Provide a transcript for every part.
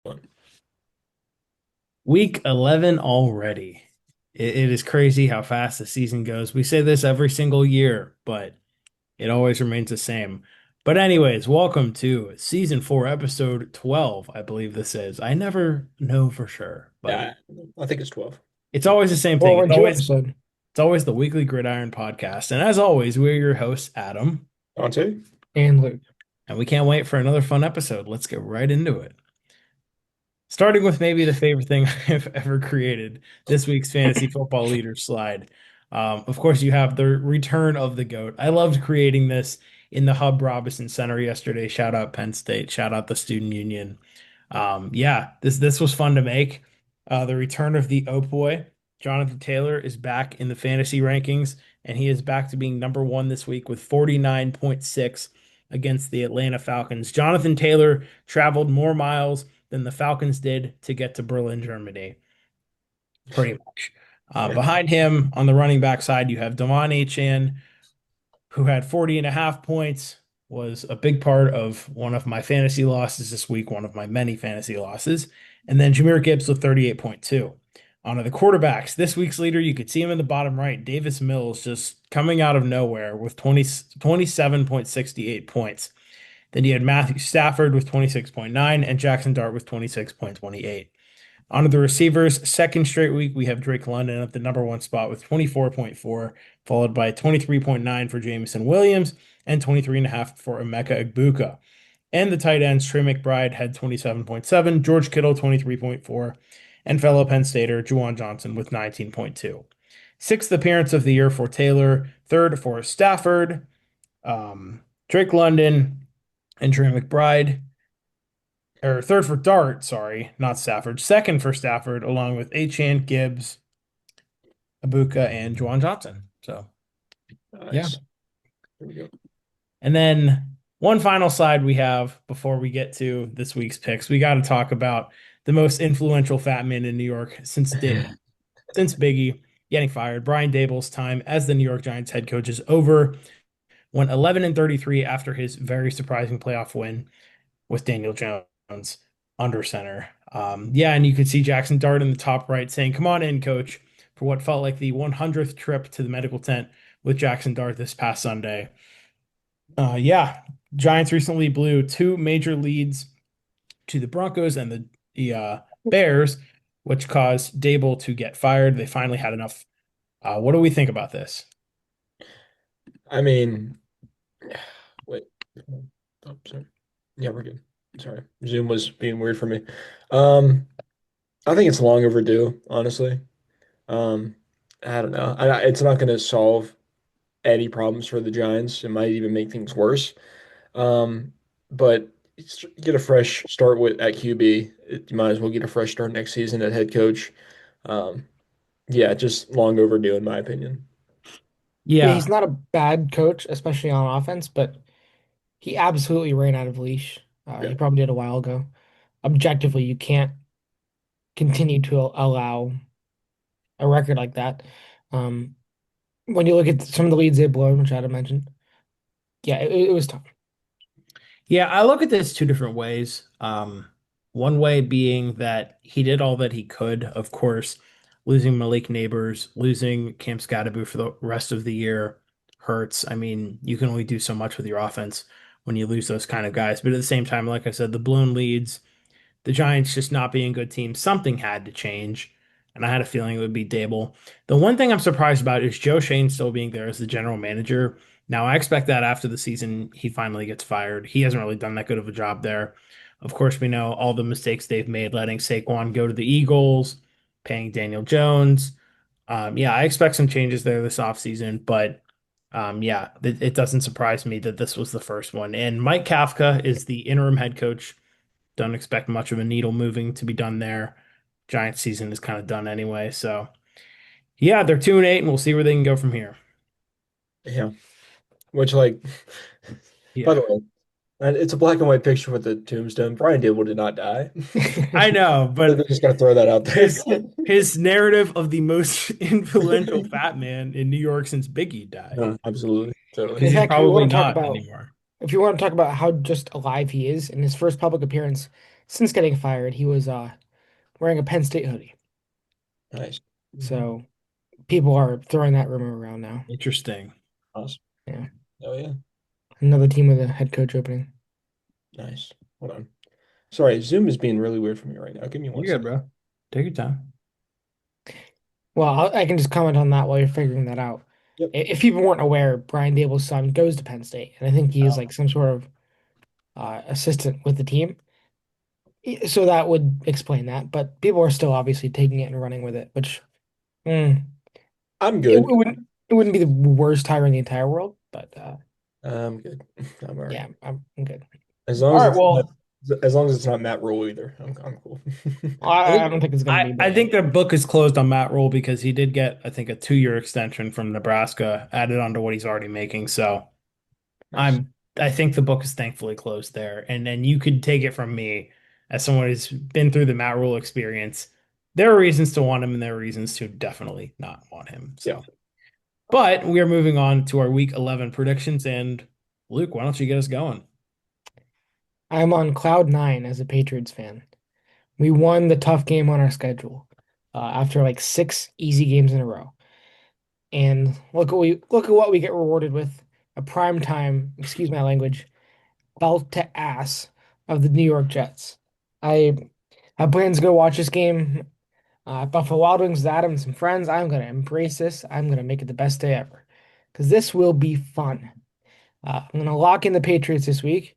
One. Week 11 already. It is crazy how fast the season goes. We say this every single year, but it always remains the same. But anyways, welcome to season 4, episode 12, I believe this is. I never know for sure, but Yeah, I think it's 12. it's always the same Well, thing. we're It's in two always episode. it's always the weekly Gridiron podcast. And as always, we're your hosts, Adam, On two? And Luke. and we can't wait for another fun episode. Let's get right into it. Starting with maybe the favorite thing I've ever created, this week's fantasy football leader slide. Of course, you have the return of the GOAT. I loved creating this in the Hub Robinson Center yesterday. Shout out Penn State. Shout out the Student Union. Yeah, this was fun to make. The return of the Oak Boy, Jonathan Taylor, is back in the fantasy rankings, and he is back to being number one this week with 49.6 against the Atlanta Falcons. Jonathan Taylor traveled more miles than the Falcons did to get to Berlin, Germany, pretty much. Yeah. Behind him on the running back side, you have Devon Achane, who had 40 and a half points, was a big part of one of my fantasy losses this week, one of my many fantasy losses. And then Jahmyr Gibbs with 38.2. On to the quarterbacks. This week's leader, you could see him in the bottom right. Davis Mills just coming out of nowhere with 27.68 points. Then you had Matthew Stafford with 26.9 and Jackson Dart with 26.28. On to the receivers, second straight week, we have Drake London at the number one spot with 24.4, followed by 23.9 for Jameson Williams and 23.5 for Emeka Egbuka. And the tight ends, Trey McBride had 27.7, George Kittle 23.4, and fellow Penn Stater Juwan Johnson with 19.2. Sixth appearance of the year for Taylor, third for Stafford, Drake London, and Trey McBride, or third for Dart, sorry, not Stafford. Second for Stafford, along with Achane, Gibbs, Abuka, and Juwan Johnson. So yeah. Nice. Here we go. And then one final slide we have before we get to this week's picks. We got to talk about the most influential fat man in New York since Biggie getting fired. Brian Dable's time as the New York Giants head coach is over. Went 11 and 33 after his very surprising playoff win with Daniel Jones under center. Yeah, and you could see Jackson Dart in the top right saying, "Come on in, coach," for what felt like the 100th trip to the medical tent with Jackson Dart this past Sunday. Yeah, Giants recently blew two major leads to the Broncos and the Bears, which caused Dable to get fired. They finally had enough. What do we think about this? I mean, wait. Oh, sorry. Yeah, we're good. Sorry. Zoom was being weird for me. Um, I think it's long overdue, honestly. Um, I don't know. It's not going to solve any problems for the Giants. It might even make things worse. Um, but get a fresh start with at QB. You might as well get a fresh start next season at head coach. Um, yeah, just long overdue in my opinion. Yeah, Yeah, he's not a bad coach, especially on offense, but he absolutely ran out of leash. Yeah. He probably did a while ago. Objectively, you can't continue to allow a record like that. Um, when you look at some of the leads they've blown, which Adam mentioned, yeah, it was tough. yeah, I look at this two different ways. One way being that he did all that he could, of course, losing Malik Neighbors, losing Cam Scottaboo for the rest of the year hurts. I mean, you can only do so much with your offense when you lose those kind of guys. But at the same time, like I said, the blown leads, the Giants just not being a good team, something had to change. And I had a feeling it would be Dable. The one thing I'm surprised about is Joe Shane still being there as the general manager. Now, I expect that after the season, he finally gets fired. He hasn't really done that good of a job there. Of course, we know all the mistakes they've made, letting Saquon go to the Eagles, paying Daniel Jones. Yeah, I expect some changes there this offseason, but yeah, it doesn't surprise me that this was the first one. And Mike Kafka is the interim head coach. Don't expect much of a needle moving to be done there. Giants season is kind of done anyway. So yeah, they're 2-8, and we'll see where they can go from here. Yeah. Which like by Yeah, the way, it's a black and white picture with the tombstone. Brian Dable did not die. I know, They're but just gonna throw that out there. his narrative of the most influential fat man in New York since Biggie died, No, absolutely. Totally. because In he's fact, if we probably want to talk not about anymore. if you want to talk about how just alive he is in his first public appearance since getting fired, he was wearing a Penn State hoodie. Nice. Mhm. So people are throwing that rumor around now. Interesting. Awesome. Yeah. Oh yeah. Another team with a head coach opening. Nice. Hold on. Sorry, Zoom is being really weird for me right now. Give me one You're good, second. bro. Take your time. Well, I can just comment on that while you're figuring that out. Yep. If people weren't aware, Brian Dable's son goes to Penn State, and I think he is Oh, like some sort of assistant with the team. So that would explain that. But people are still obviously taking it and running with it, which mm, I'm it, good. wouldn't be the worst hire in the entire world. But I'm good. I'm all right. yeah, I'm good. As long All as right. it's not, Well, as long as it's not Matt Rule either. I'm cool. I I think don't think it's gonna I, be, but I yeah. think the book is closed on Matt Rule because he did get, I think, a 2 year extension from Nebraska added onto what he's already making. So Nice. I think the book is thankfully closed there. And then you could take it from me as someone who's been through the Matt Rule experience. There are reasons to want him, and there are reasons to definitely not want him. Yeah. So, but we are moving on to our week 11 predictions. And Luke, why don't you get us going? I'm on cloud nine as a Patriots fan. We won the tough game on our schedule after like six easy games in a row. And look at what we get rewarded with a prime time, excuse my language, belt to ass of the New York Jets. I have plans to go watch this game. Buffalo Wild Wings, with Adam and some friends. I'm gonna embrace this. I'm gonna make it the best day ever because this will be fun. I'm gonna lock in the Patriots this week.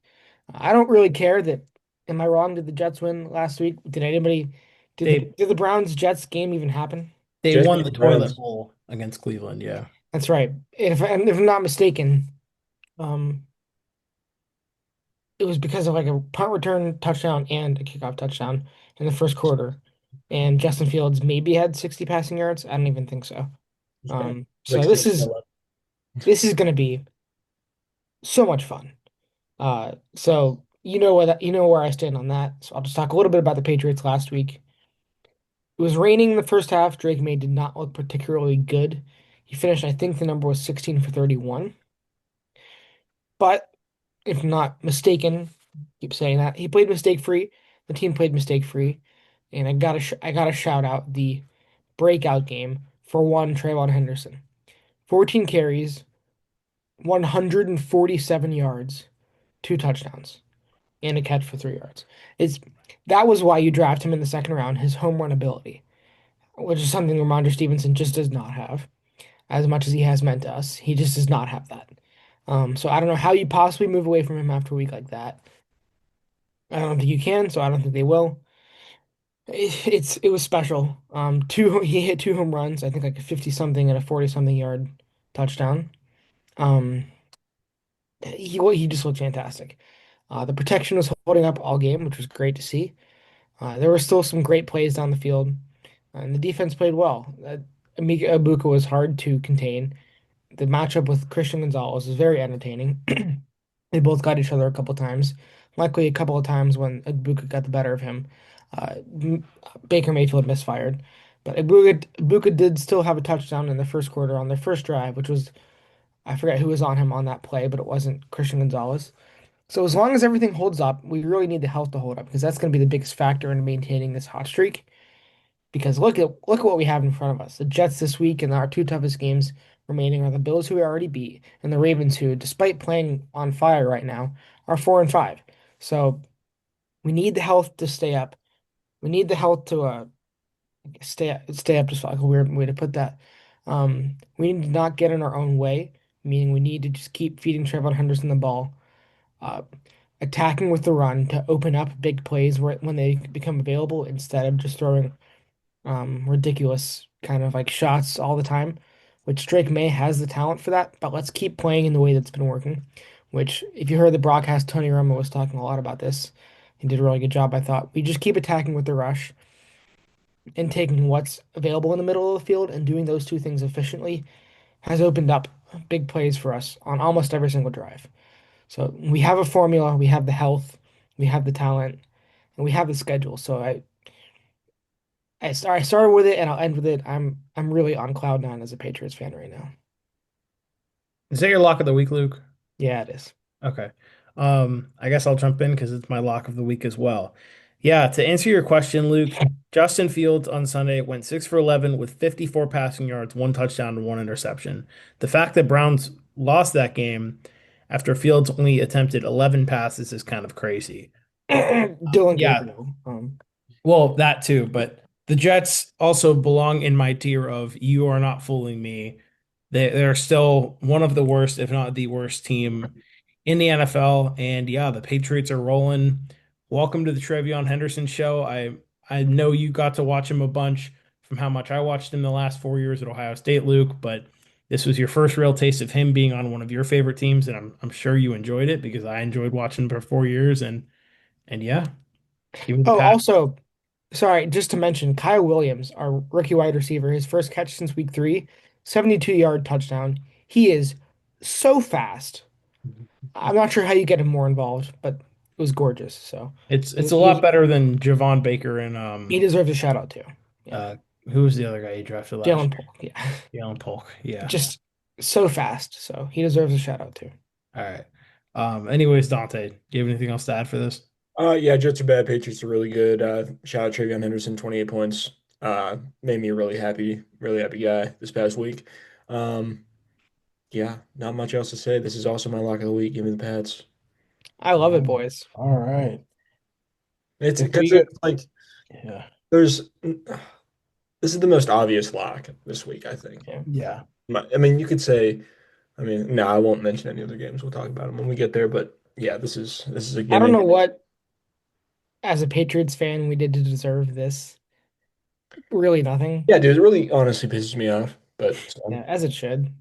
I don't really care that. Am I wrong? Did the Jets win last week? Did anybody? They Did the Browns Jets game even happen? they Jets won beat the the toilet Browns. bowl against Cleveland, yeah. That's right. If I'm not mistaken, um, it was because of like a punt return touchdown and a kickoff touchdown in the first quarter. And Justin Fields maybe had 60 passing yards. I don't even think so. It's probably like So six or 11. this is gonna be so much fun. So you know where I stand on that. So I'll just talk a little bit about the Patriots last week. It was raining in the first half. Drake May did not look particularly good. He finished, I think the number was 16 for 31. But if not mistaken, keep saying that he played mistake free. The team played mistake free, and I gotta shout out the breakout game for one Trayvon Henderson. 14 carries, 147 yards, two touchdowns, and a catch for 3 yards. It's that was why you draft him in the second round. His home run ability, which is something Ramondre Stevenson just does not have. As much as he has meant to us, he just does not have that. So I don't know how you possibly move away from him after a week like that. I don't think you can, so I don't think they will. It was special. He hit two home runs, I think like a 50 something and a 40 something yard touchdown. Um, he just looked fantastic. The protection was holding up all game, which was great to see. There were still some great plays down the field, and the defense played well. Emeka Egbuka was hard to contain. The matchup with Christian Gonzalez was very entertaining. They both got each other a couple times. Likely a couple of times when Egbuka got the better of him. Baker Mayfield misfired. But Egbuka did still have a touchdown in the first quarter on their first drive, which was, I forget who was on him on that play, but it wasn't Christian Gonzalez. So as long as everything holds up, we really need the health to hold up because that's going to be the biggest factor in maintaining this hot streak. Because look at what we have in front of us. The Jets this week and our two toughest games remaining are the Bills, who we already beat, and the Ravens, who, despite playing on fire right now, are 4-5. So we need the health to stay up. We need the health to stay up. Just like a weird way to put that. We need to not get in our own way, meaning we need to just keep feeding Trayvon Henderson the ball, uh, attacking with the run to open up big plays when they become available instead of just throwing ridiculous kind of like shots all the time, which Drake May has the talent for that, but let's keep playing in the way that's been working. Which, if you heard the broadcast, Tony Romo was talking a lot about this. He did a really good job, I thought. We just keep attacking with the rush and taking what's available in the middle of the field and doing those two things efficiently has opened up big plays for us on almost every single drive. So we have a formula, we have the health, we have the talent, and we have the schedule. So I started with it and I'll end with it. I'm really on cloud nine as a Patriots fan right now. Is that your lock of the week, Luke? Yeah, it is. Okay. I guess I'll jump in because it's my lock of the week as well. Yeah, to answer your question, Luke, Justin Fields on Sunday went 6 for 11 with 54 passing yards, one touchdown, and one interception. The fact that Browns lost that game after Fields only attempted 11 passes is kind of crazy. Dylan Yeah, Gabriel. well, that too, but the Jets also belong in my tier of you are not fooling me. They're still one of the worst, if not the worst team in the NFL. And yeah, the Patriots are rolling. Welcome to the Trevion Henderson show. I know you got to watch him a bunch from how much I watched him the last 4 years at Ohio State, Luke, but this was your first real taste of him being on one of your favorite teams, and I'm sure you enjoyed it because I enjoyed watching him for 4 years and yeah, give me the Oh, pat. also, sorry, just to mention, Kyle Williams, our rookie wide receiver, his first catch since week 3, 72-yard touchdown. He is so fast. I'm not sure how you get him more involved, but it was gorgeous. So It's a lot he better than Javon Baker and he deserves a shout out too. Yeah, uh who was the other guy he drafted last Jalen year? Polk. Yeah, Jalen Polk. Yeah. just so fast. So he deserves a shout out too. All right. Anyways, Dante, do you have anything else to add for this? Yeah, Jets are bad. Patriots are really good. Shout out Travion Henderson, 28 points. Made me a really happy guy this past week. Um, yeah, not much else to say. This is also my lock of the week. Give me the Pats. I love it, boys. All right. It's If because we get it's like yeah. there's this is the most obvious lock this week, I think. Yeah. Yeah. I mean, you could say, I mean, no, I won't mention any other games. We'll talk about them when we get there. But yeah, this is a I don't gimme. know what, as a Patriots fan, we did to deserve this. Really nothing. Yeah, dude, it really honestly pisses me off. But Yeah, as it should.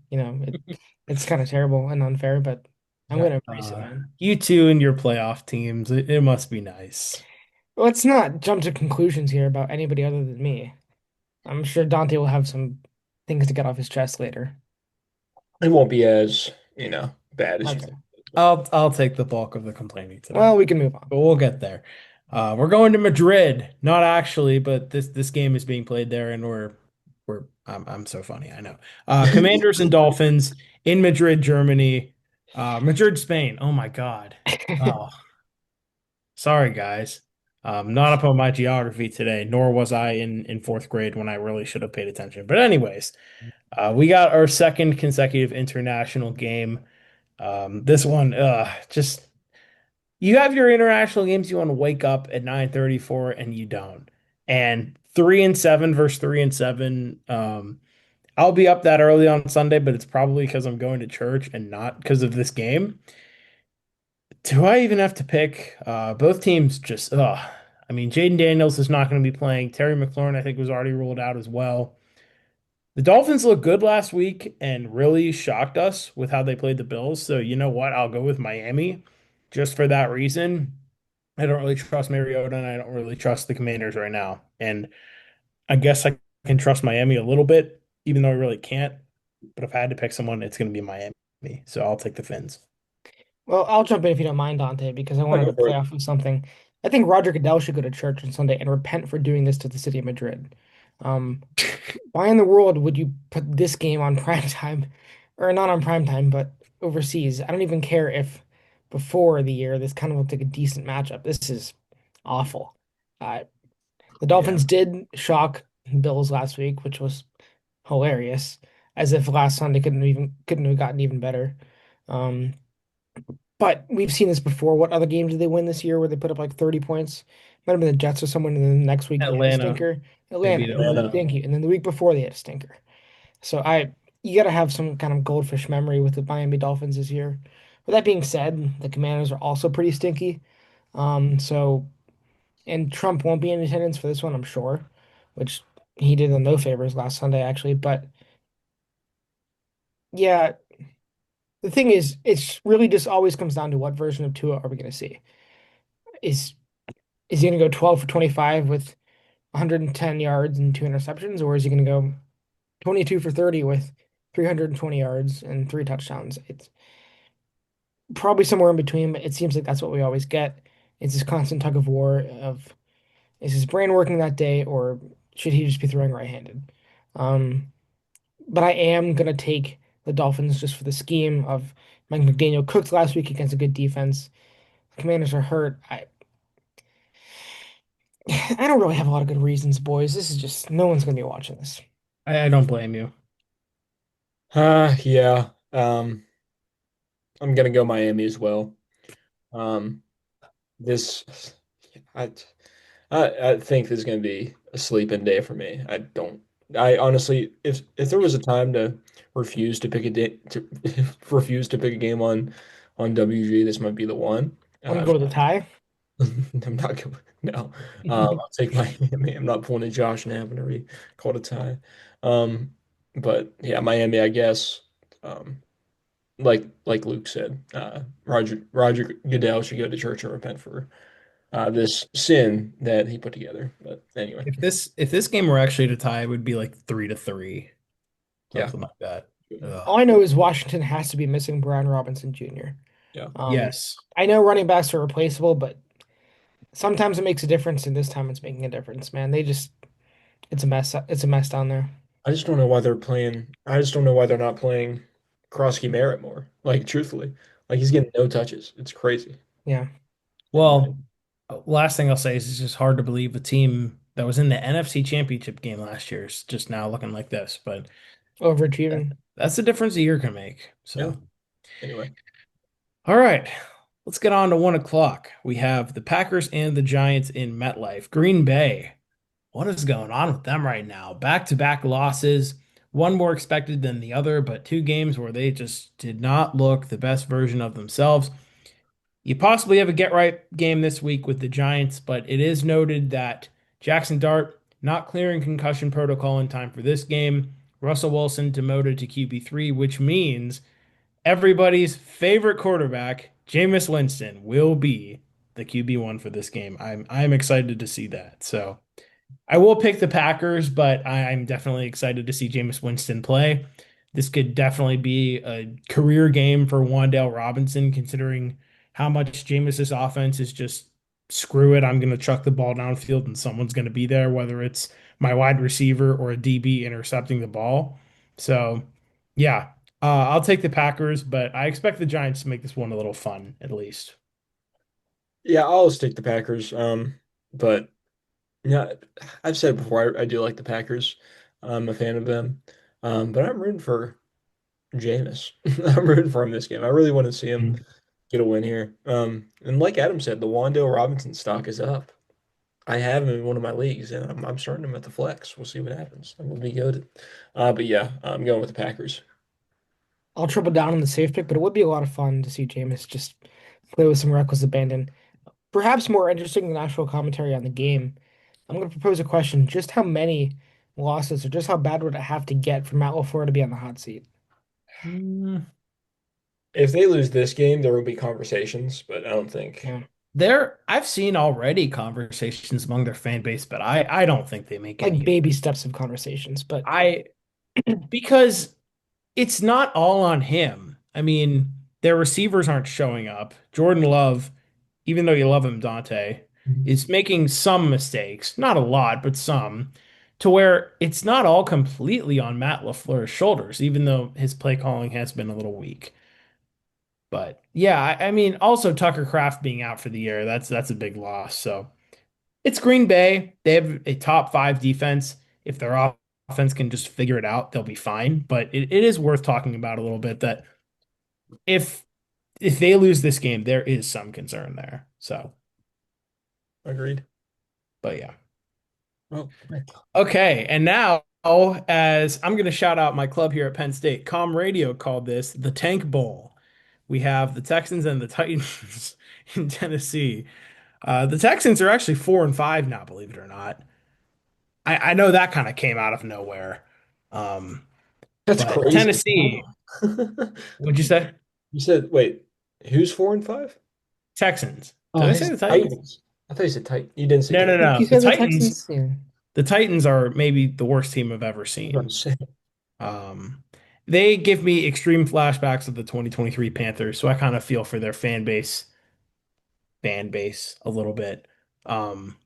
It's kind of terrible and unfair, but I'm Yeah. gonna embrace it, man. You two and your playoff teams. It must be nice. Let's not jump to conclusions here about anybody other than me. I'm sure Dante will have some things to get off his chest later. it won't be as, bad as you Okay. think. I'll take the bulk of the complaining today. Well, we can move on. But we'll get there. We're going to Madrid. Not actually, but this game is being played there, and I'm so funny. I know. Commanders and Dolphins in Madrid, Germany. Madrid, Spain. Oh my God. Oh, sorry guys. Not up on my geography today, nor was I in fourth grade when I really should have paid attention. But anyways, we got our second consecutive international game. This one, just. You have your international games you want to wake up at 9:34 and you don't. And 3-7 versus 3-7. I'll be up that early on Sunday, but it's probably because I'm going to church and not because of this game. Do I even have to pick? Both teams just I mean, Jaden Daniels is not going to be playing. Terry McLaurin, I think, was already ruled out as well. The Dolphins looked good last week and really shocked us with how they played the Bills. So you know what? I'll go with Miami just for that reason. I don't really trust Mariota and I don't really trust the Commanders right now. And I guess I can trust Miami a little bit, even though I really can't. But if I had to pick someone, it's going to be Miami. So I'll take the Fins. Well, I'll jump in if you don't mind, Dante, because I I'll wanted go to for play it. off of something. I think Roger Goodell should go to church on Sunday and repent for doing this to the city of Madrid. Um, why in the world would you put this game on prime time, or not on prime time, but overseas? I don't even care if before the year this kind of looked like a decent matchup. This is awful. Uh, the Yeah. Dolphins did shock Bills last week, which was hilarious, as if last Sunday couldn't have gotten even better. Um, but we've seen this before. What other games did they win this year where they put up like 30 points? Might have been the Jets or someone, and then the next week they had a Atlanta. stinker. They Atlanta, beat and then Atlanta. Atlanta. thank you. And then the week before they had a stinker. So you got to have some kind of goldfish memory with the Miami Dolphins this year. With that being said, the Commanders are also pretty stinky. So and Trump won't be in attendance for this one, I'm sure, which he did them no favors last Sunday actually. But yeah, the thing is, it's really just always comes down to what version of Tua are we going to see? Is is he going to go 12 for 25 with 110 yards and two interceptions, or is he going to go 22 for 30 with 320 yards and three touchdowns? It's probably somewhere in between, but it seems like that's what we always get. It's this constant tug of war of is his brain working that day, or should he just be throwing right-handed? Um, but I am gonna take the Dolphins just for the scheme of Mike McDaniel cooked last week against a good defense. The Commanders are hurt. I don't really have a lot of good reasons, boys. This is just no one's gonna be watching this. I don't blame you. Yeah. I'm gonna go Miami as well. Um, this I I think this is gonna be a sleeping day for me. I don't. I honestly, if there was a time to refuse to pick a day to refuse to pick a game on WG, this might be the one. Want to Uh, go with the tie? I'm not going. No, I'll take Miami. I'm not pulling a Josh and having to call it a tie. But yeah, Miami, I guess. Like Luke said, Roger Goodell should go to church and repent for this sin that he put together. But anyway, If this game were actually to tie, it would be like 3-3, yeah, something like that. Ugh. All I know is Washington has to be missing Brian Robinson Jr. yeah. Yes. I know running backs are replaceable, but sometimes it makes a difference, and this time it's making a difference, man. It's a mess. It's a mess down there. I just don't know why they're playing. I just don't know why they're not playing Krosky Merritt more. Like truthfully, like he's getting no touches. It's crazy. Yeah, Anyway, Well, last thing I'll say is it's just hard to believe a team that was in the NFC Championship game last year is just now looking like this. But overachieving. that's the difference a year can make. yeah. So, Anyway, all right, let's get on to 1 o'clock. We have the Packers and the Giants in MetLife. Green Bay. What is going on with them right now? Back-to-back losses, one more expected than the other, but two games where they just did not look the best version of themselves. You possibly have a get right game this week with the Giants, but it is noted that Jackson Dart not clearing concussion protocol in time for this game. Russell Wilson demoted to QB3, which means everybody's favorite quarterback, Jameis Winston, will be the QB1 for this game. I'm excited to see that. So I will pick the Packers, but I'm definitely excited to see Jameis Winston play. This could definitely be a career game for Wan'Dale Robinson, considering how much Jameis's offense is just screw it. I'm going to chuck the ball downfield and someone's going to be there, whether it's my wide receiver or a DB intercepting the ball. So, yeah, I'll take the Packers, but I expect the Giants to make this one a little fun, at least. yeah, I'll stick the Packers. But yeah, I've said before I do like the Packers. I'm a fan of them. But I'm rooting for Jameis. I'm rooting for him this game. I really want to see him get a win here. And like Adam said, the Wan'Dale Robinson stock is up. I have him in one of my leagues, and I'm starting him at the flex. We'll see what happens. I'm gonna be good. But yeah, I'm going with the Packers. I'll triple down on the safe pick, but it would be a lot of fun to see Jameis just play with some reckless abandon. Perhaps more interesting than actual commentary on the game. I'm going to propose a question. Just how many losses or just how bad would it have to get for Matt LaFleur to be on the hot seat? Mm. If they lose this game, there will be conversations, but I don't think. Yeah. I've seen already conversations among their fan base, but I don't think they make Like any. baby steps of conversations, but I because it's not all on him. I mean, their receivers aren't showing up. Jordan Love, even though you love him, Dante, is making some mistakes, not a lot, but some, to where it's not all completely on Matt LaFleur's shoulders, even though his play calling has been a little weak. But yeah, I mean, also Tucker Kraft being out for the year, that's a big loss. So it's Green Bay. They have a top 5 defense. If their offense can just figure it out, they'll be fine. But it is worth talking about a little bit that if if they lose this game, there is some concern there. So, Agreed. but yeah. Oh, Okay, and now as I'm going to shout out my club here at Penn State, Com Radio called this the Tank Bowl. We have the Texans and the Titans in Tennessee. The Texans are actually 4-5 now, believe it or not. I know that kind of came out of nowhere. Um, that's but crazy. Tennessee, what'd you say? You said, wait, who's 4-5? Texans. oh, Did I I say think the Titans? Titans. I thought you said Titan. You didn't say No, no, Titan. you no. The said the Titans, Texans. Yeah. the Titans are maybe the worst team I've ever I was about seen. to say. Um, they give me extreme flashbacks of the 2023 Panthers, so I kind of feel for their fan base a little bit. Um,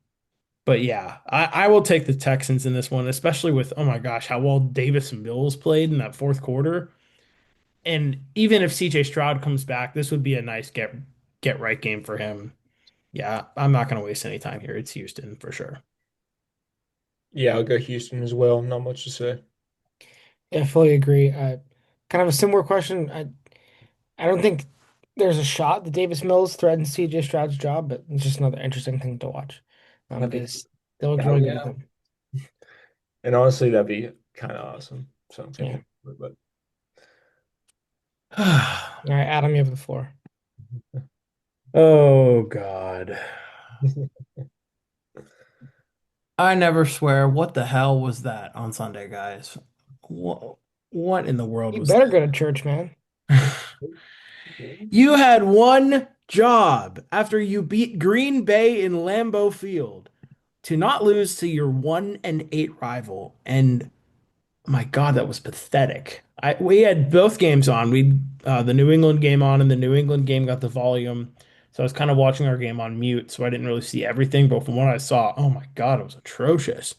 but yeah, I will take the Texans in this one, especially with, oh my gosh, how well Davis Mills played in that fourth quarter. And even if CJ Stroud comes back, this would be a nice get right game for him. Yeah, I'm not going to waste any time here. It's Houston for sure. Yeah, I'll go Houston as well. Not much to say. Yeah, I fully agree. Kind of a similar question. I don't think there's a shot that Davis Mills threatens CJ Stroud's job, but it's just another interesting thing to watch. That'd be Because they looked hell really good with yeah. him. And honestly, that'd be kind of awesome. So I'm Yeah. thinking, but All right, Adam, you have the floor. Oh God. I never swear. What the hell was that on Sunday, guys? What in the world You was better go to church, man. that? You had one job after you beat Green Bay in Lambeau Field to not lose to your 1-8 rival. And my God, that was pathetic. We had both games on. We the New England game on, and the New England game got the volume. So I was kind of watching our game on mute, so I didn't really see everything. But from what I saw, oh my God, it was atrocious.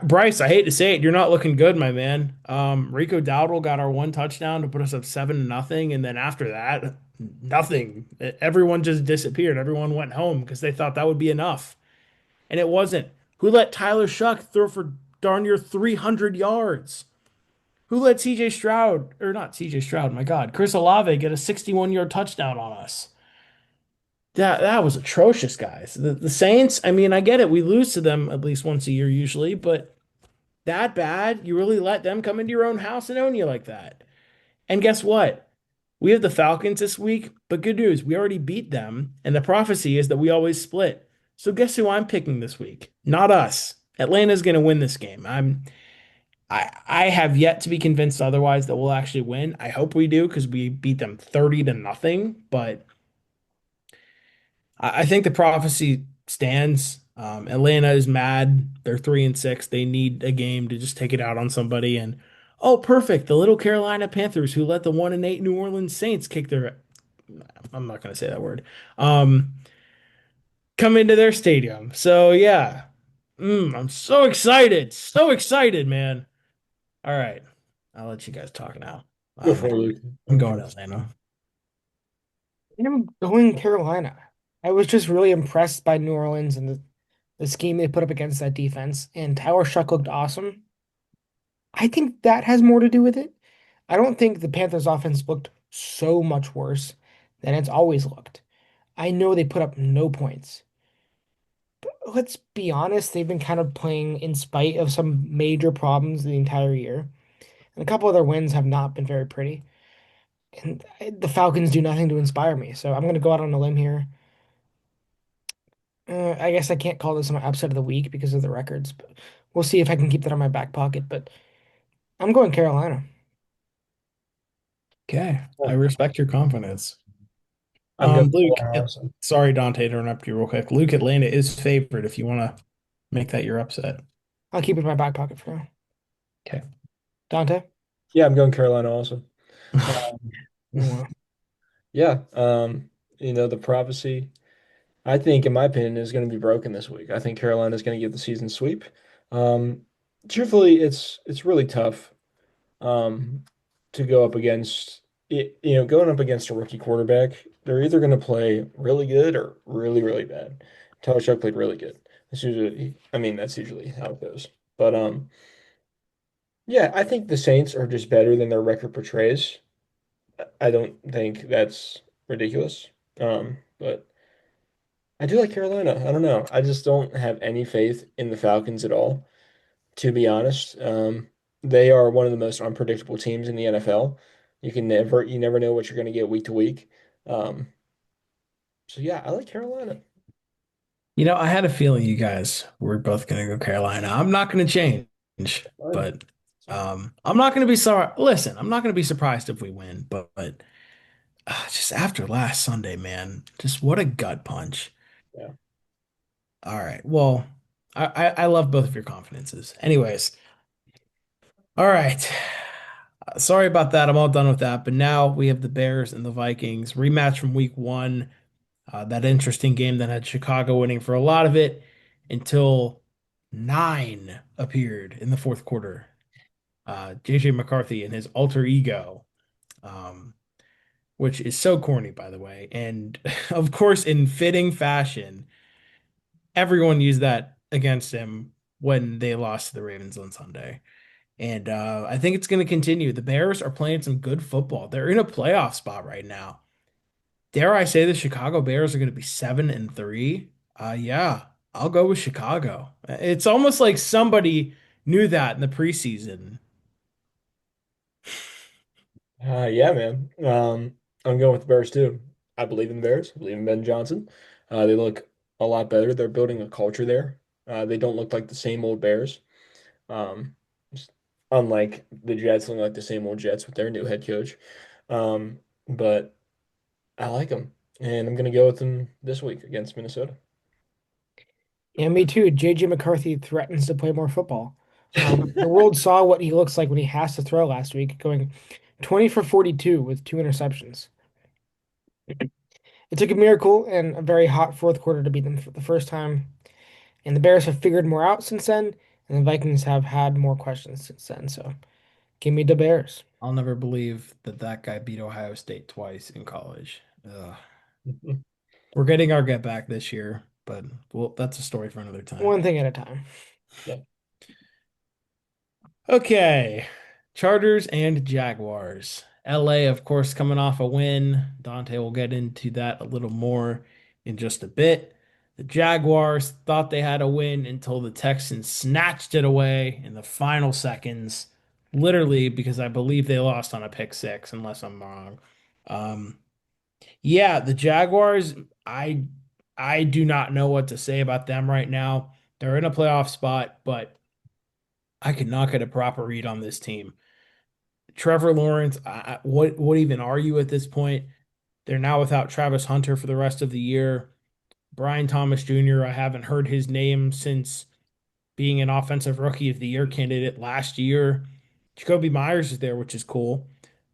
Bryce, I hate to say it, you're not looking good, my man. Rico Dowdle got our one touchdown to put us up 7-0, and then after that, nothing. Everyone just disappeared. Everyone went home because they thought that would be enough, and it wasn't. Who let Tyler Shuck throw for darn near 300 yards? Who let CJ Stroud, or not CJ Stroud, my God, Chris Olave get a 61-yard touchdown on us? That was atrocious, guys. The Saints, I mean, I get it. We lose to them at least once a year usually, but that bad? You really let them come into your own house and own you like that? And guess what? We have the Falcons this week, but good news, we already beat them, and the prophecy is that we always split. So guess who I'm picking this week? Not us. Atlanta's going to win this game. I have yet to be convinced otherwise that we'll actually win. I hope we do because we beat them 30-0, but I think the prophecy stands. Atlanta is mad. They're 3-6. They need a game to just take it out on somebody. And oh, perfect. The little Carolina Panthers who let the 1-8 New Orleans Saints kick their I'm not gonna say that word. Um, come into their stadium. So yeah. I'm so excited. So excited, man. All right. I'll let you guys talk now. go Um, for it, Luke. I'm I'm going to curious. Atlanta. I'm going Carolina. I was just really impressed by New Orleans and the scheme they put up against that defense. And Tyler Shuck looked awesome. I think that has more to do with it. I don't think the Panthers offense looked so much worse than it's always looked. I know they put up no points. Let's be honest, they've been kind of playing in spite of some major problems the entire year. And a couple of their wins have not been very pretty. And the Falcons do nothing to inspire me. So I'm going to go out on a limb here. I guess I can't call this my upset of the week because of the records, but we'll see if I can keep that on my back pocket. But I'm going Carolina. Okay. I Cool. respect your confidence. I'm going Luke, Carolina also. sorry, Dante, to interrupt you real quick. Luke, Atlanta is favored if you want to make that your upset. I'll keep it in my back pocket for now. Okay. Dante? Yeah, I'm going Carolina also. Um, Oh, wow. yeah, the prophecy, I think, in my opinion, is going to be broken this week. I think Carolina is going to get the season sweep. Um, truthfully, it's really tough um, to go up against it. Going up against a rookie quarterback, they're either going to play really good or really, really bad. Tyler Shuck played really good. That's usually how it goes. But yeah, I think the Saints are just better than their record portrays. I don't think that's ridiculous. But I do like Carolina. I don't know. I just don't have any faith in the Falcons at all, to be honest. They are one of the most unpredictable teams in the NFL. You never know what you're going to get week to week. Um, so yeah, I like Carolina. I had a feeling you guys were both going to go Carolina. I'm not going to change, Fine. but I'm not going to be sorry. Listen, I'm not going to be surprised if we win, but just after last Sunday, man, just what a gut punch. Yeah. All right. Well, I love both of your confidences. Anyways, all right. Sorry about that. I'm all done with that. But now we have the Bears and the Vikings rematch from week one. That interesting game that had Chicago winning for a lot of it until nine appeared in the fourth quarter. JJ McCarthy and his alter ego. Um, which is so corny, by the way. And of course, in fitting fashion, everyone used that against him when they lost to the Ravens on Sunday. And I think it's going to continue. The Bears are playing some good football. They're in a playoff spot right now. Dare I say the Chicago Bears are going to be 7-3? Yeah, I'll go with Chicago. It's almost like somebody knew that in the preseason. Yeah, man. I'm going with the Bears too. I believe in the Bears. I believe in Ben Johnson. They look a lot better. They're building a culture there. They don't look like the same old Bears. Um, just unlike the Jets, look like the same old Jets with their new head coach. But I like them, and I'm gonna go with them this week against Minnesota. Yeah, me too. JJ McCarthy threatens to play more football. The world saw what he looks like when he has to throw last week, going 20 for 42 with two interceptions. It took a miracle and a very hot fourth quarter to beat them for the first time. And the Bears have figured more out since then, and the Vikings have had more questions since then. So give me the Bears. I'll never believe that that guy beat Ohio State twice in college. Ugh. We're getting our get back this year, but well, that's a story for another time. One thing at a time. Yeah. Okay. Chargers and Jaguars. LA, of course, coming off a win. Dante will get into that a little more in just a bit. The Jaguars thought they had a win until the Texans snatched it away in the final seconds, literally because I believe they lost on a pick six, unless I'm wrong. Um, yeah, the Jaguars, I I do not know what to say about them right now. They're in a playoff spot, but I could not get a proper read on this team. Trevor Lawrence, what even are you at this point? They're now without Travis Hunter for the rest of the year. Brian Thomas Jr., I haven't heard his name since being an offensive rookie of the year candidate last year. Jacoby Myers is there, which is cool.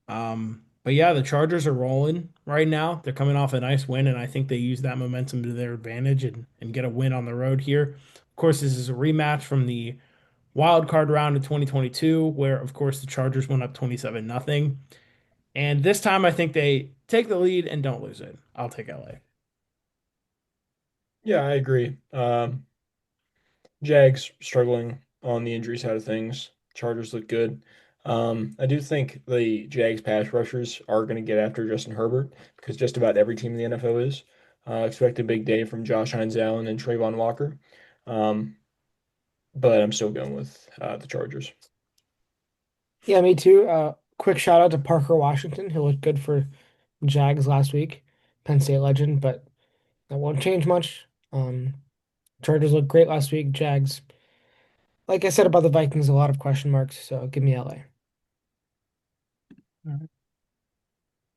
But yeah, the Chargers are rolling right now. They're coming off a nice win, and I think they use that momentum to their advantage and get a win on the road here. Of course, this is a rematch from the wild card round in 2022, where of course the Chargers went up 27 nothing. And this time I think they take the lead and don't lose it. I'll take LA. Yeah, I agree. Jags struggling on the injury side of things. Chargers look good. I do think the Jags pass rushers are going to get after Justin Herbert because just about every team in the NFL is. Expect a big day from Josh Hines Allen and Trayvon Walker. Um, but I'm still going with the Chargers. Yeah, me too. Quick shout out to Parker Washington, who looked good for Jags last week. Penn State legend, but that won't change much. Chargers looked great last week. Jags, like I said about the Vikings, a lot of question marks. So give me LA.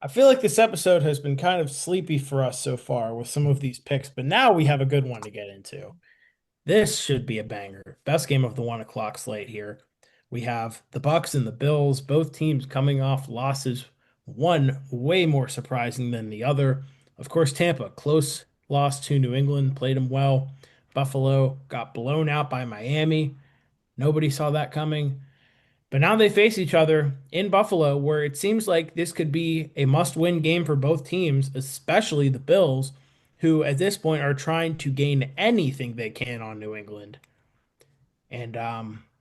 I feel like this episode has been kind of sleepy for us so far with some of these picks, but now we have a good one to get into. This should be a banger. Best game of the 1 o'clock slate here. We have the Bucks and the Bills, both teams coming off losses, one way more surprising than the other. Of course, Tampa, close loss to New England, played them well. Buffalo got blown out by Miami. Nobody saw that coming. But now they face each other in Buffalo, where it seems like this could be a must-win game for both teams, especially the Bills, who at this point are trying to gain anything they can on New England. And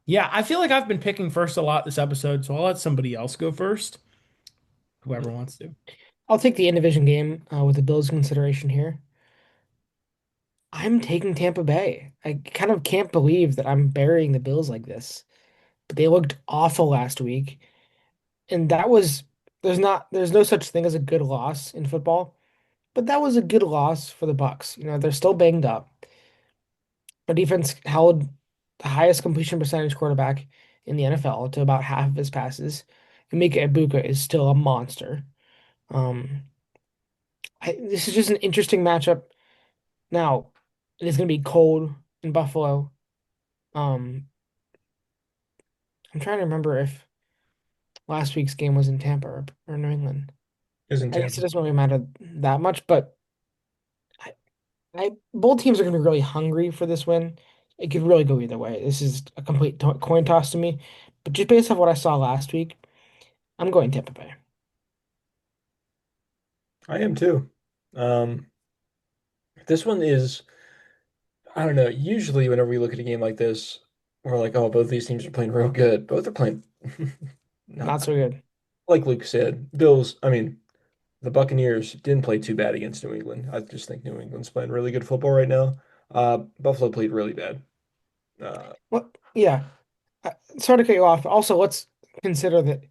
yeah, I feel like I've been picking first a lot this episode, so I'll let somebody else go first, whoever wants to. I'll take the in division game with the Bills consideration here. I'm taking Tampa Bay. I kind of can't believe that I'm burying the Bills like this. But they looked awful last week. And that was there's no such thing as a good loss in football, but that was a good loss for the Bucks. They're still banged up. But defense held the highest completion percentage quarterback in the NFL to about half of his passes. And Mika Ibuka is still a monster. Um, this is just an interesting matchup. Now, it is going to be cold in Buffalo. Um, I'm trying to remember if last week's game was in Tampa or New England. Isn't I guess it Tampa? doesn't really matter that much, but I, both teams are going to be really hungry for this win. It could really go either way. This is a complete coin toss to me. But just based off what I saw last week, I'm going Tampa Bay. I am too. Um, this one is, I don't know. Usually, whenever we look at a game like this, we're like, oh, both these teams are playing real good. Both are playing Not not so good. like Luke said. Bills, I mean, the Buccaneers didn't play too bad against New England. I just think New England's playing really good football right now. Buffalo played really bad. Uh, Well, yeah. Sorry to cut you off. Also, let's consider that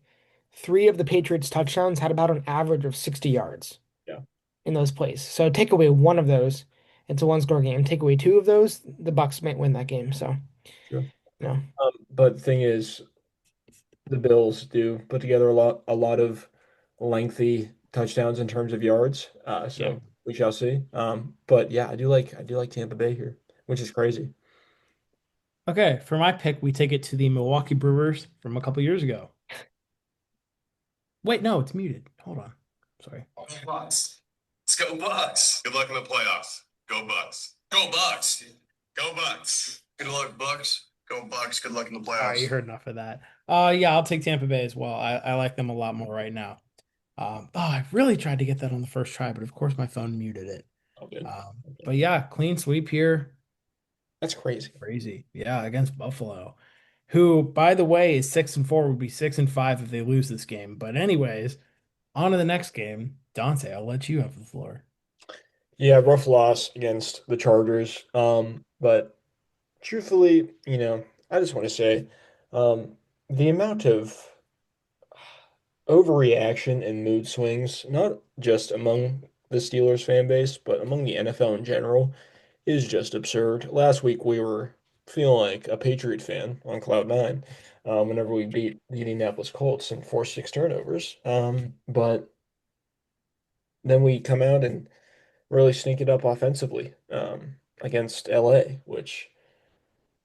three of the Patriots' touchdowns had about an average of 60 yards yeah, in those plays. So take away one of those, it's a one-score game. Take away two of those, the Bucks might win that game. So, true. you know, But the thing is, the Bills do put together a lot of lengthy touchdowns in terms of yards. yeah. So we shall see. But yeah, I do like Tampa Bay here, which is crazy. Okay, for my pick, we take it to the Milwaukee Brewers from a couple years ago. Wait, no, it's muted. Hold on. Sorry. Go Bucks. Let's go Bucks. Good luck in the playoffs. Go Bucks. Go Bucks. Go Bucks. Good luck, Bucks. Go Bucks. Good luck in the All right, you playoffs. heard enough of that. Yeah, I'll take Tampa Bay as well. I like them a lot more right now. I really tried to get that on the first try, but of course my phone muted it. Oh, good. Okay. But yeah, clean sweep here. That's crazy. Crazy. Yeah, against Buffalo, who, by the way, is 6-4, would be 6-5 if they lose this game. But anyways, on to the next game. Dante, I'll let you have the floor. Yeah, rough loss against the Chargers. But truthfully, I just want to say, the amount of overreaction and mood swings, not just among the Steelers fan base, but among the NFL in general, is just absurd. Last week we were feeling like a Patriot fan on cloud nine, whenever we beat the Indianapolis Colts and forced six turnovers. But then we come out and really sneak it up offensively, against LA, which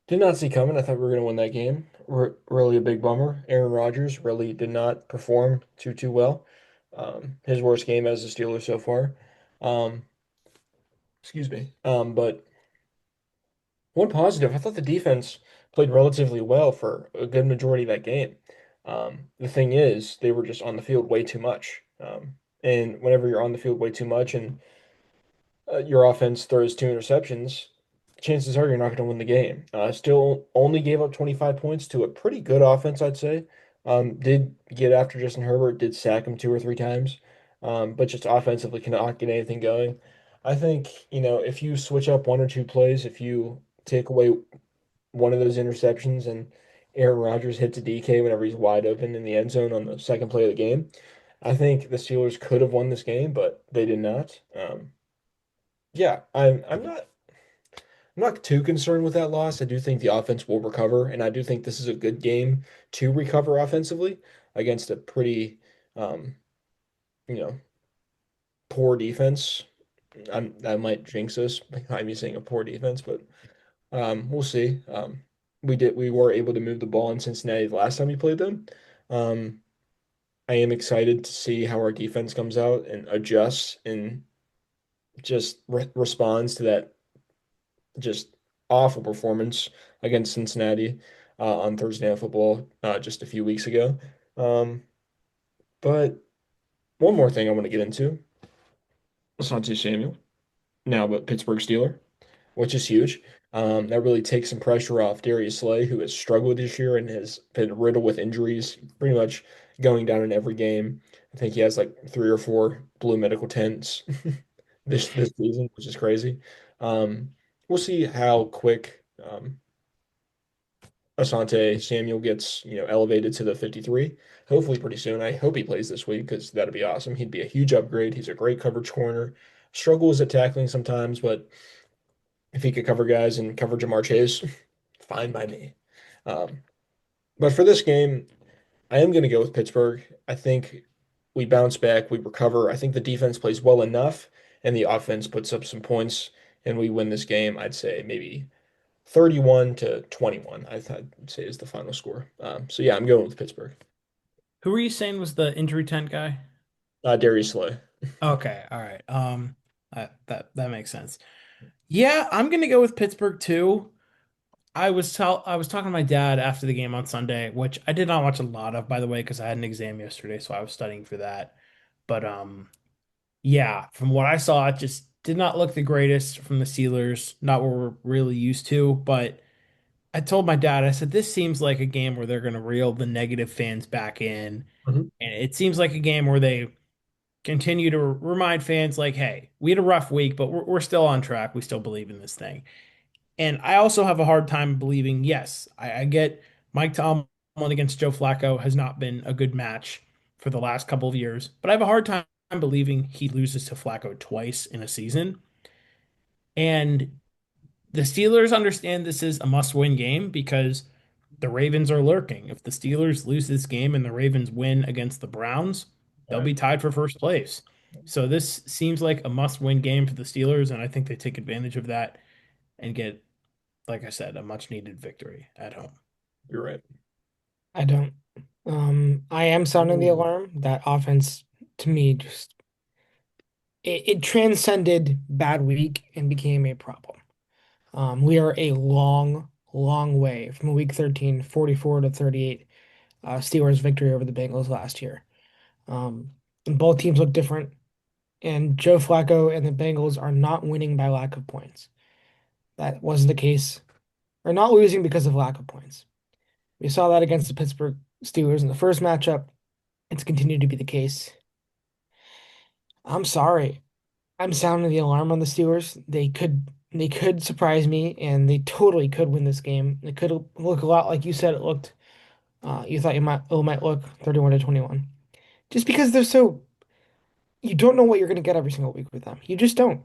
did not see coming. I thought we were going to win that game. Really a big bummer. Aaron Rodgers really did not perform too well. His worst game as a Steeler so far. Um, excuse me. But one positive, I thought the defense played relatively well for a good majority of that game. The thing is, they were just on the field way too much. And whenever you're on the field way too much and your offense throws two interceptions, chances are you're not going to win the game. Still only gave up 25 points to a pretty good offense, I'd say. Did get after Justin Herbert, did sack him two or three times, but just offensively cannot get anything going. I think, if you switch up one or two plays, if you take away one of those interceptions and Aaron Rodgers hits a DK whenever he's wide open in the end zone on the second play of the game, I think the Steelers could have won this game, but they did not. Yeah, I'm not too concerned with that loss. I do think the offense will recover, and I do think this is a good game to recover offensively against a pretty, um, you know, poor defense. I might jinx us by me saying a poor defense, but we'll see. We were able to move the ball in Cincinnati the last time we played them. Um, I am excited to see how our defense comes out and adjusts and just responds to that just awful performance against Cincinnati, on Thursday Night Football, just a few weeks ago. Um, but one more thing I want to get into. Asante Samuel, now but Pittsburgh Steeler, which is huge. That really takes some pressure off Darius Slay, who has struggled this year and has been riddled with injuries, pretty much going down in every game. I think he has like three or four blue medical tents this season, which is crazy. We'll see how quick, Asante Samuel gets, elevated to the 53. Hopefully pretty soon. I hope he plays this week because that'd be awesome. He'd be a huge upgrade. He's a great coverage corner. Struggles at tackling sometimes, but if he could cover guys and cover Jamar Chase, fine by me. Um, but for this game, I am going to go with Pittsburgh. I think we bounce back, we recover. I think the defense plays well enough, and the offense puts up some points, and we win this game. I'd say maybe 31 to 21, I'd say is the final score. So yeah, I'm going with Pittsburgh. Who were you saying was the injury tent guy? Darius Slay. Okay, all right. That makes sense. Yeah, I'm gonna go with Pittsburgh too. I was talking to my dad after the game on Sunday, which I did not watch a lot of, by the way, because I had an exam yesterday, so I was studying for that. But Yeah, from what I saw, it just did not look the greatest from the Steelers. Not what we're really used to. But I told my dad, I said, this seems like a game where they're going to reel the negative fans back in. Mhm. And it seems like a game where they continue to remind fans, like, hey, we had a rough week, but we're still on track. We still believe in this thing. And I also have a hard time believing, yes, I get Mike Tomlin against Joe Flacco has not been a good match for the last couple of years, but I have a hard time believing he loses to Flacco twice in a season. And the Steelers understand this is a must-win game because the Ravens are lurking. If the Steelers lose this game and the Ravens win against the Browns, All they'll right. be tied for first place. So this seems like a must-win game for the Steelers, and I think they take advantage of that and get, like I said, a much-needed victory at home. You're right. I don't. I am sounding the Ooh. alarm. That offense, to me, just it transcended bad week and became a problem. We are a long, long way from a week 13, 44-38 Steelers victory over the Bengals last year. And both teams look different, and Joe Flacco and the Bengals are not winning by lack of points. That wasn't the case. Or not losing because of lack of points. We saw that against the Pittsburgh Steelers in the first matchup. It's continued to be the case. I'm sorry. I'm sounding the alarm on the Steelers. They could surprise me, and they totally could win this game. It could look a lot like you said it looked. You thought it might look 31-21. Just because they're so, you don't know what you're going to get every single week with them. You just don't.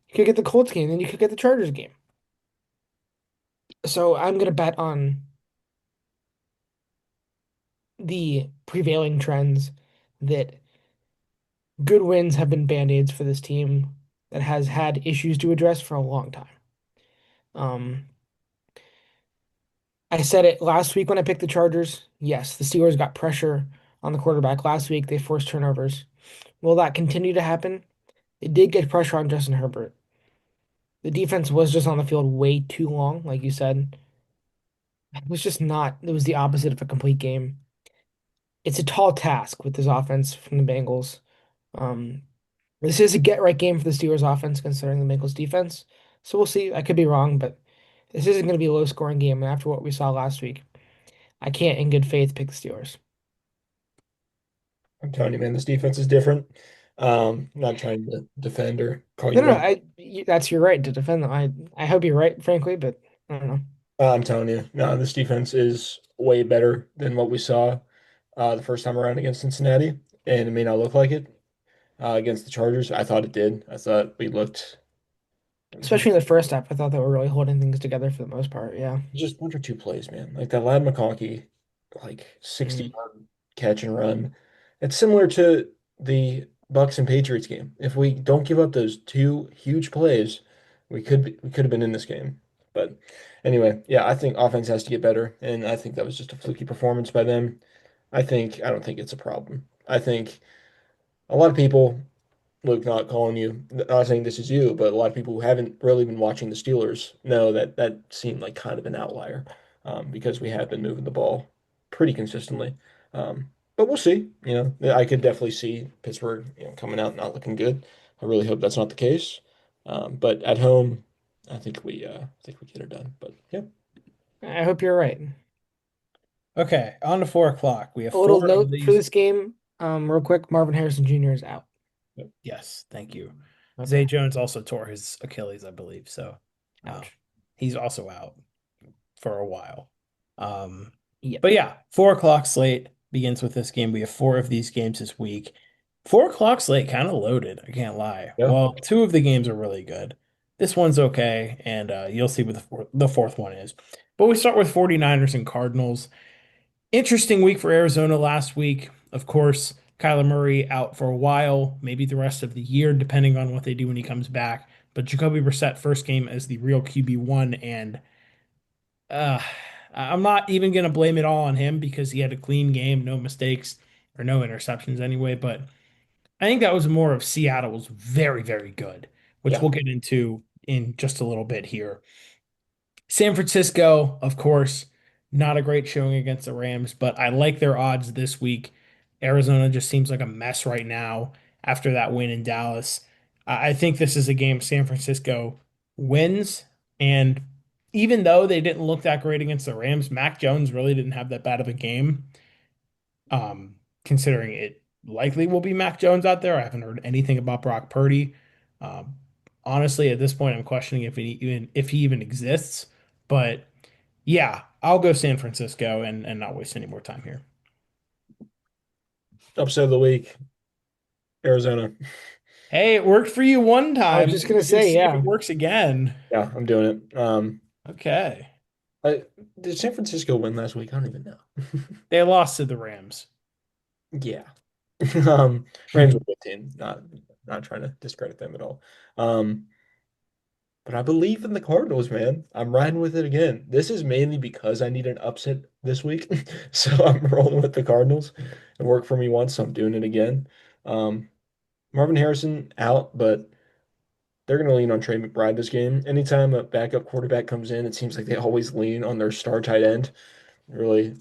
You could get the Colts game, then you could get the Chargers game. So I'm going to bet on the prevailing trends that good wins have been band-aids for this team that has had issues to address for a long time. Um, I said it last week when I picked the Chargers. Yes, the Steelers got pressure on the quarterback last week. They forced turnovers. Will that continue to happen? They did get pressure on Justin Herbert. The defense was just on the field way too long, like you said. It was just not, it was the opposite of a complete game. It's a tall task with this offense from the Bengals. Um, this is a get right game for the Steelers offense considering the Bengals defense. So we'll see. I could be wrong, but this isn't going to be a low scoring game. And after what we saw last week, I can't in good faith pick the Steelers. I'm telling you, man, this defense is different. Not trying to defend or call No, you no, out. that's your right to defend them. I hope you're right, frankly, but I don't know. I'm telling you, no, this defense is way better than what we saw the first time around against Cincinnati, and it may not look like it against the Chargers. I thought it did. I thought we looked Especially in the first half, I thought they were really holding things together for the most part. Yeah. just one or two plays, man. Like that Lad McConkey, like Mm. 60-yard catch and run. It's similar to the Bucks and Patriots game. If we don't give up those two huge plays, we could have been in this game. But anyway, yeah, I think offense has to get better, and I think that was just a fluky performance by them. I don't think it's a problem. I think a lot of people, Luke, not calling you, not saying this is you, but a lot of people who haven't really been watching the Steelers know that that seemed like kind of an outlier because we have been moving the ball pretty consistently. But we'll see. I could definitely see Pittsburgh, coming out not looking good. I really hope that's not the case. But at home, I think we get it done. But yeah, I hope you're right. Okay, on to 4 o'clock. We have A little four of note for these. this game, real quick, Marvin Harrison Jr. is out. yep. Yes, thank you. Zay Okay. Jones also tore his Achilles, I believe. So um, Ouch. he's also out for a while. Um, Yep. but yeah, 4 o'clock slate begins with this game. We have four of these games this week. 4 o'clock slate kind of loaded. I can't lie. Yeah. Well, two of the games are really good. This one's okay, and you'll see what the fourth one is. But we start with 49ers and Cardinals. Interesting week for Arizona last week. Of course, Kyler Murray out for a while, maybe the rest of the year, depending on what they do when he comes back. But Jacoby Brissett, first game as the real QB1, and uh, I'm not even going to blame it all on him because he had a clean game, no mistakes or no interceptions anyway. But I think that was more of Seattle was very, very good, which Yeah. we'll get into in just a little bit here. San Francisco, of course, not a great showing against the Rams, but I like their odds this week. Arizona just seems like a mess right now. after that win in Dallas. I think this is a game San Francisco wins. And even though they didn't look that great against the Rams, Mac Jones really didn't have that bad of a game. Um, Considering it likely will be Mac Jones out there. I haven't heard anything about Brock Purdy. Um, Honestly, at this point, I'm questioning if he even exists. But yeah, I'll go San Francisco and not waste any more time here. Upset of the week, Arizona. Hey, it worked for you one I was time. just gonna We're gonna say, see if yeah, it works again. Yeah, I'm doing it. Okay. I, did San Francisco win last week? I don't even know. They lost to the Rams. Yeah. Rams are a good team. Not trying to discredit them at all. Um, but I believe in the Cardinals, man. I'm riding with it again. This is mainly because I need an upset this week. So I'm rolling with the Cardinals. It worked for me once, so I'm doing it again. Um, Marvin Harrison out, but they're going to lean on Trey McBride this game. Anytime a backup quarterback comes in, it seems like they always lean on their star tight end. Really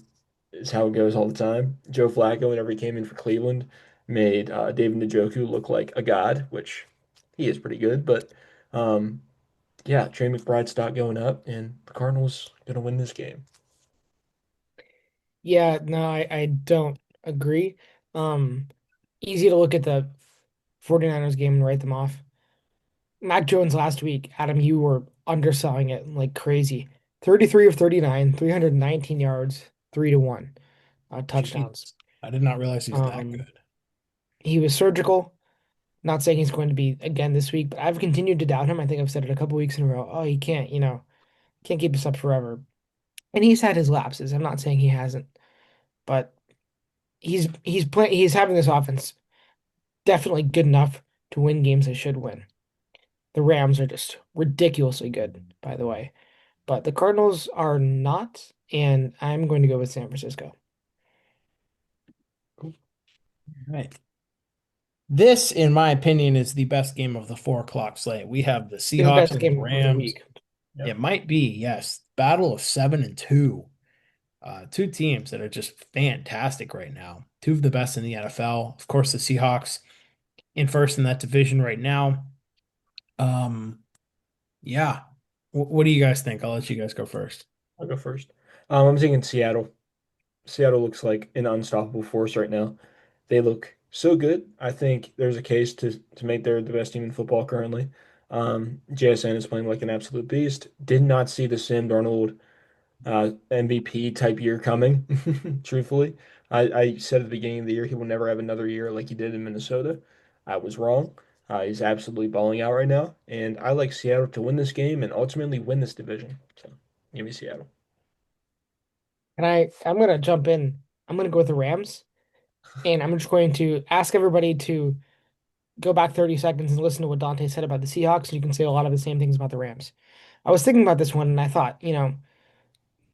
is how it goes all the time. Joe Flacco, whenever he came in for Cleveland, made David Njoku look like a god, which he is pretty good. But um, yeah, Trey McBride's stock going up, and the Cardinals gonna win this game. yeah, no, I don't agree. Um, Easy to look at the 49ers game and write them off. Mac Jones last week, Adam, you were underselling it like crazy. 33 of 39, 319 yards, 3-1 touchdowns. Jeez. I did not realize he's that Um, good. he was surgical. Not saying he's going to be again this week, but I've continued to doubt him. I think I've said it a couple weeks in a row. Oh, he can't, can't keep this up forever. And he's had his lapses. I'm not saying he hasn't, but he's having this offense definitely good enough to win games they should win. The Rams are just ridiculously good, by the way. But the Cardinals are not, and I'm going to go with San Francisco. Right. This, in my opinion, is the best game of the 4 o'clock slate. We have the It's the Seahawks best and the game of the Rams. week. Yeah, It might be, yes. Battle of 7-2. Two teams that are just fantastic right now. Two of the best in the NFL. Of course, the Seahawks in first in that division right now. Um, yeah. What do you guys think? I'll let you guys go first. I'll go first. I'm thinking Seattle. Seattle looks like an unstoppable force right now. They look so good. I think there's a case to make they're the best team in football currently. JSN is playing like an absolute beast. Did not see the Sam Darnold MVP type year coming. Truthfully, I said at the beginning of the year he will never have another year like he did in Minnesota. I was wrong. He's absolutely balling out right now, and I like Seattle to win this game and ultimately win this division. So, give me Seattle. And I'm gonna jump in. I'm gonna go with the Rams, and I'm just going to ask everybody to go back 30 seconds and listen to what Dante said about the Seahawks, and you can say a lot of the same things about the Rams. I was thinking about this one, and I thought,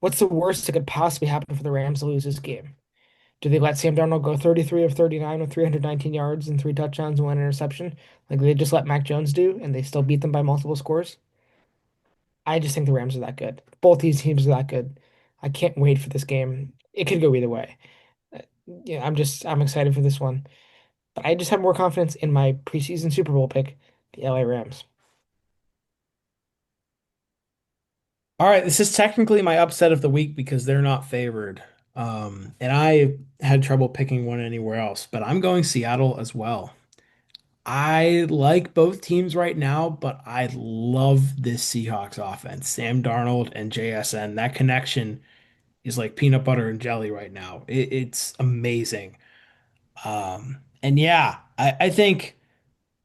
what's the worst that could possibly happen for the Rams to lose this game? Do they let Sam Darnold go 33 of 39 with 319 yards and three touchdowns and one interception, like they just let Mac Jones do, and they still beat them by multiple scores? I just think the Rams are that good. Both these teams are that good. I can't wait for this game. It could go either way. Uh, Yeah, I'm excited for this one. But I just have more confidence in my preseason Super Bowl pick, the LA Rams. All right, this is technically my upset of the week because they're not favored. And I had trouble picking one anywhere else, but I'm going Seattle as well. I like both teams right now, but I love this Seahawks offense. Sam Darnold and JSN, that connection is like peanut butter and jelly right now. It's amazing. And yeah, I think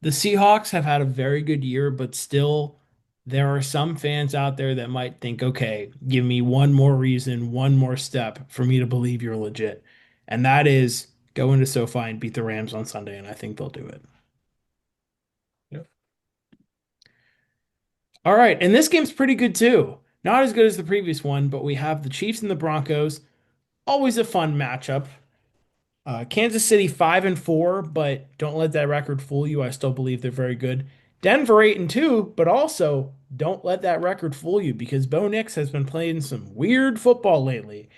the Seahawks have had a very good year, but still, there are some fans out there that might think, okay, give me one more reason, one more step for me to believe you're legit. And that is go into SoFi and beat the Rams on Sunday, and I think they'll do it. Yeah. All right, and this game's pretty good too. Not as good as the previous one, but we have the Chiefs and the Broncos. Always a fun matchup. Kansas City 5-4, but don't let that record fool you. I still believe they're very good. Denver 8-2, but also don't let that record fool you because Bo Nix has been playing some weird football lately.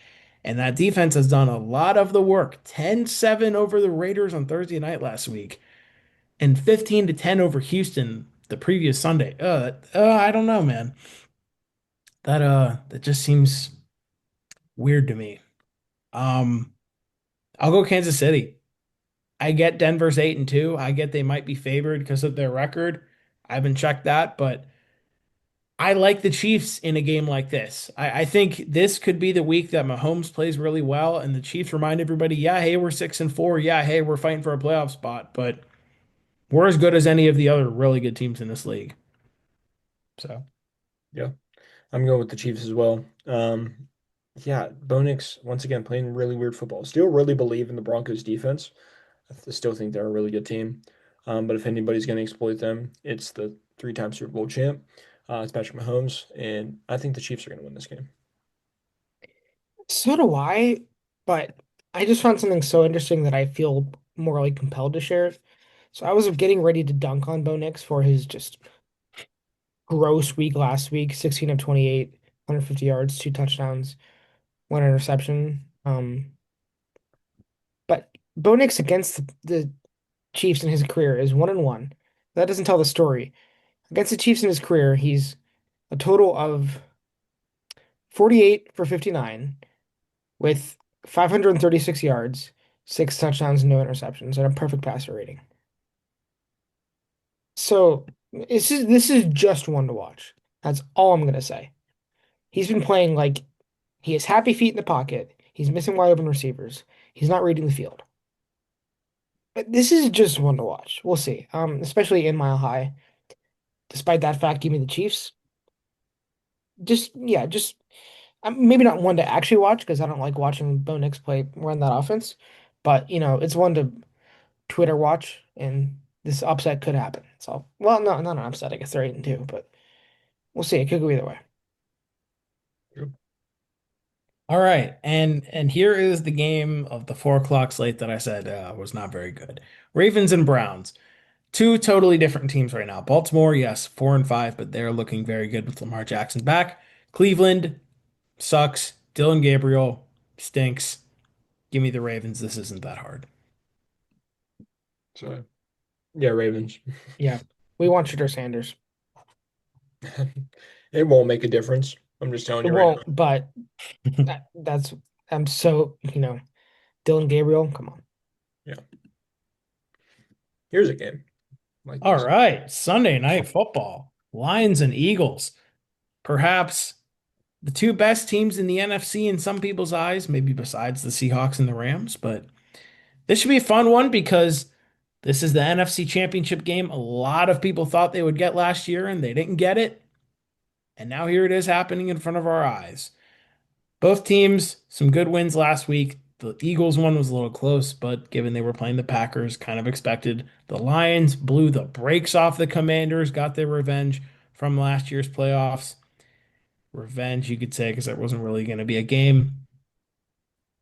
And that defense has done a lot of the work. 10-7 over the Raiders on Thursday night last week. and 15-10 over Houston the previous Sunday. I don't know, man. That just seems weird to me. Um, I'll go Kansas City. I get Denver's 8-2. I get they might be favored because of their record. I haven't checked that, but I like the Chiefs in a game like this. I think this could be the week that Mahomes plays really well, and the Chiefs remind everybody, yeah, hey, we're 6-4. Yeah, hey, we're fighting for a playoff spot, but we're as good as any of the other really good teams in this league. So, Yeah, I'm going with the Chiefs as well. Yeah, Bo Nix once again playing really weird football. Still really believe in the Broncos defense. Still think they're a really good team. But if anybody's going to exploit them, it's the three-time Super Bowl champ. It's Patrick Mahomes, and I think the Chiefs are going to win this game. So do I, but I just found something so interesting that I feel morally compelled to share it. So I was getting ready to dunk on Bo Nix for his just gross week last week, 16 of 28, 150 yards, two touchdowns, one interception. But Bo Nix against the Chiefs in his career is 1-1. That doesn't tell the story. Against the Chiefs in his career, he's a total of 48 for 59 with 536 yards, six touchdowns, no interceptions, and a perfect passer rating. So this is just one to watch. That's all I'm gonna say. He's been playing like he has happy feet in the pocket. He's missing wide open receivers. He's not reading the field. But this is just one to watch. We'll see. Especially in Mile High. Despite that fact, give me the Chiefs. Just yeah, just maybe not one to actually watch because I don't like watching Bo Nix play run that offense. But it's one to Twitter watch, and this upset could happen. So, well, no, not an upset. I guess they're 8-2, but we'll see. It could go either way. all right, and here is the game of the 4 o'clock slate that I said was not very good. Ravens and Browns. Two totally different teams right now. Baltimore, yes, 4-5, but they're looking very good with Lamar Jackson back. Cleveland sucks. Dylan Gabriel stinks. Give me the Ravens. This isn't that hard. So, yeah, Ravens. Yeah, we want Shooter Sanders. It won't make a difference. I'm just telling It you right won't, but that's I'm so Dylan Gabriel. Come on. now. Yeah. Here's a game like All this. right, Sunday night football. Lions and Eagles. Perhaps the two best teams in the NFC in some people's eyes, maybe besides the Seahawks and the Rams, but this should be a fun one because this is the NFC Championship game. A lot of people thought they would get last year and they didn't get it. And now here it is happening in front of our eyes. Both teams, some good wins last week. The Eagles one was a little close, but given they were playing the Packers, kind of expected. The Lions blew the brakes off the Commanders, got their revenge from last year's playoffs. Revenge, you could say, because there wasn't really going to be a game.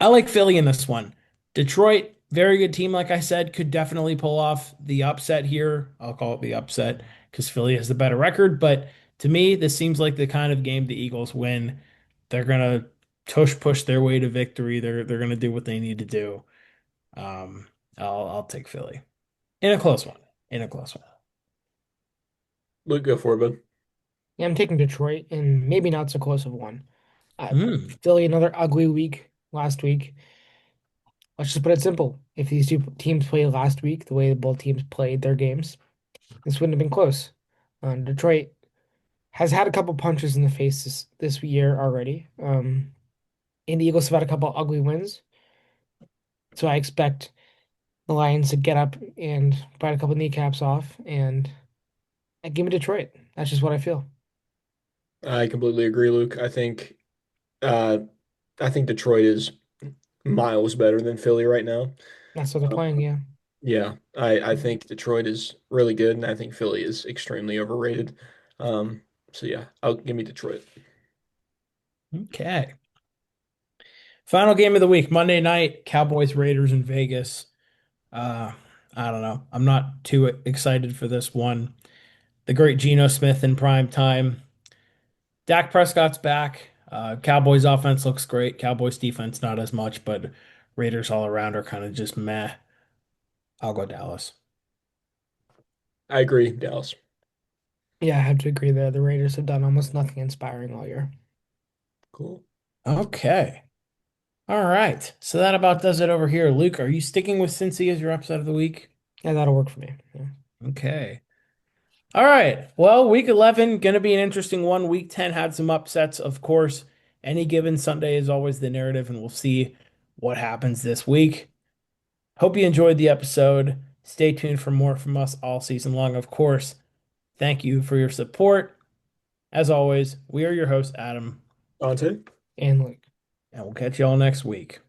I like Philly in this one. Detroit, very good team, like I said, could definitely pull off the upset here. I'll call it the upset because Philly has the better record. But to me, this seems like the kind of game the Eagles win. They're gonna tush push their way to victory. They're gonna do what they need to do. Um, I'll take Philly in a close one. In a close one. Luke, go for it, bud. Yeah, I'm taking Detroit, and maybe not so close of one. I, Hmm. Philly, another ugly week last week. Let's just put it simple. If these two teams played last week, the way both teams played their games, this wouldn't have been close. Detroit has had a couple punches in the face this year already. And the Eagles have had a couple ugly wins. So I expect the Lions to get up and bite a couple kneecaps off and give me Detroit. That's just what I feel. I completely agree, Luke. Uh, I think Detroit is miles better than Philly right now. That's what they're playing, yeah. Yeah, I think Detroit is really good, and I think Philly is extremely overrated. Um, so yeah, I'll give me Detroit. Okay. Final game of the week, Monday night, Cowboys Raiders in Vegas. Uh, I don't know. I'm not too excited for this one. The great Geno Smith in prime time. Dak Prescott's back. Cowboys offense looks great. Cowboys defense not as much, but Raiders all around are kind of just meh. I'll go Dallas. I agree, Dallas. Yeah, I have to agree there. The Raiders have done almost nothing inspiring all year. Cool. Okay. All right. So that about does it over here. Luke, are you sticking with Cincy as your upset of the week? Yeah, that'll work for me. Yeah. Okay. All right. Well, week 11 going to be an interesting one. Week 10 had some upsets, of course. Any given Sunday is always the narrative, and we'll see what happens this week. Hope you enjoyed the episode. Stay tuned for more from us all season long, of course. Thank you for your support. As always, we are your hosts, Adam, Dante? And like. and we'll catch you all next week.